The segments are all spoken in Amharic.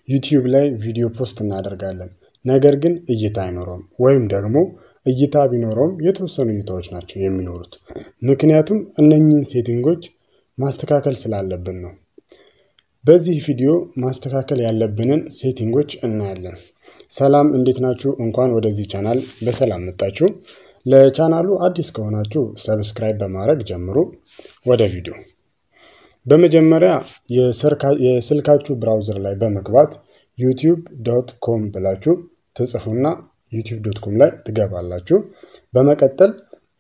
ዩቲዩብ ላይ ቪዲዮ ፖስት እናደርጋለን ነገር ግን እይታ አይኖርም ወይም ደግሞ እይታ ቢኖርም የተወሰኑ እይታዎች ናቸው የሚኖሩት ምክንያቱም እነኚህን ሴቲንጎች ማስተካከል ስላለብን ነው በዚህ ቪዲዮ ማስተካከል ያለብንን ሴቲንጎች እናያለን ሰላም እንዴት ናችሁ እንኳን ወደዚህ ቻናል በሰላም መጣችሁ ለቻናሉ አዲስ ከሆናችሁ ሰብስክራይብ በማድረግ ጀምሩ ወደ ቪዲዮ በመጀመሪያ የስልካችሁ ብራውዘር ላይ በመግባት youtube.com ብላችሁ ተጽፉና youtube.com ላይ ትገባላችሁ በመቀጠል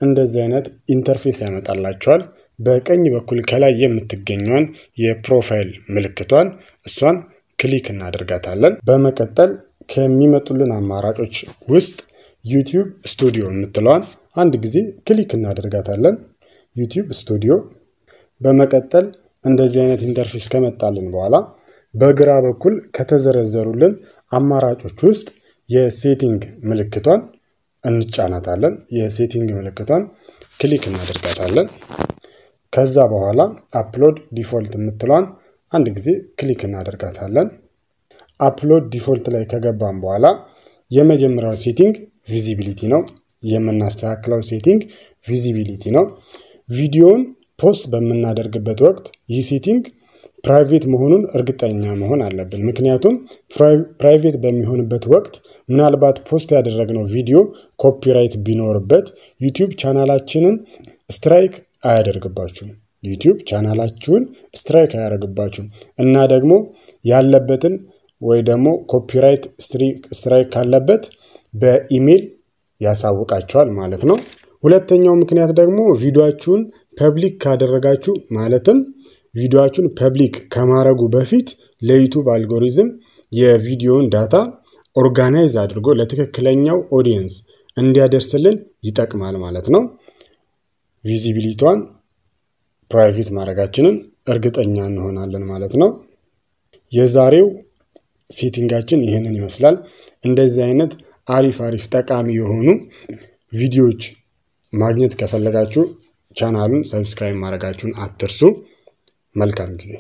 እንደዚህ አይነት ኢንተርፌስ ያመጣላችኋል በቀኝ በኩል ከላይ የምትገኘውን የፕሮፋይል ምልክቷን እሷን ክሊክ እናደርጋታለን በመቀጠል ከሚመጡልን አማራጮች ውስጥ YouTube Studio የምትለዋን አንድ ጊዜ ክሊክ እናደርጋታለን YouTube Studio በመቀጠል እንደዚህ አይነት ኢንተርፌስ ከመጣልን በኋላ በግራ በኩል ከተዘረዘሩልን አማራጮች ውስጥ የሴቲንግ ምልክቷን እንጫናታለን የሴቲንግ ምልክቷን ክሊክ እናደርጋታለን ከዛ በኋላ አፕሎድ ዲፎልት የምትለዋን አንድ ጊዜ ክሊክ እናደርጋታለን አፕሎድ ዲፎልት ላይ ከገባን በኋላ የመጀመሪያው ሴቲንግ ቪዚቢሊቲ ነው የምናስተካክለው ሴቲንግ ቪዚቢሊቲ ነው ቪዲዮን ፖስት በመናደርግበት ወቅት ይህ ሴቲንግ ፕራይቬት መሆኑን እርግጠኛ መሆን አለብን ምክንያቱም ፕራይቬት በሚሆንበት ወቅት ምናልባት ፖስት ያደረግነው ቪዲዮ ኮፒራይት ቢኖርበት YouTube ቻናላችንን ስትራይክ አያደርግባችሁም YouTube ቻናላችሁን ስትራይክ አያደርግባችሁም እና ደግሞ ያለበትን ወይ ደግሞ ኮፒራይት ስትራይክ ካለበት በኢሜል ያሳውቃችኋል ማለት ነው ሁለተኛው ምክንያት ደግሞ ቪዲዮአችሁን ፐብሊክ ካደረጋችሁ ማለትም ቪዲዮአችሁን ፐብሊክ ከማድረጉ በፊት ለዩቲዩብ አልጎሪዝም የቪዲዮን ዳታ ኦርጋናይዝ አድርጎ ለትክክለኛው ኦዲየንስ እንዲያደርስልን ይጠቅማል ማለት ነው ቪዚቢሊቲዋን ፕራይቬት ማድረጋችንን እርግጠኛ እንሆናለን ማለት ነው የዛሬው ሴቲንጋችን ይሄንን ይመስላል እንደዚህ አይነት አሪፍ ጠቃሚ የሆኑ ቪዲዮዎች ማግኘት ከፈለጋችሁ ቻናሉን ሰብስክራይብ ማድረጋችሁን አትርሱ መልካም ጊዜ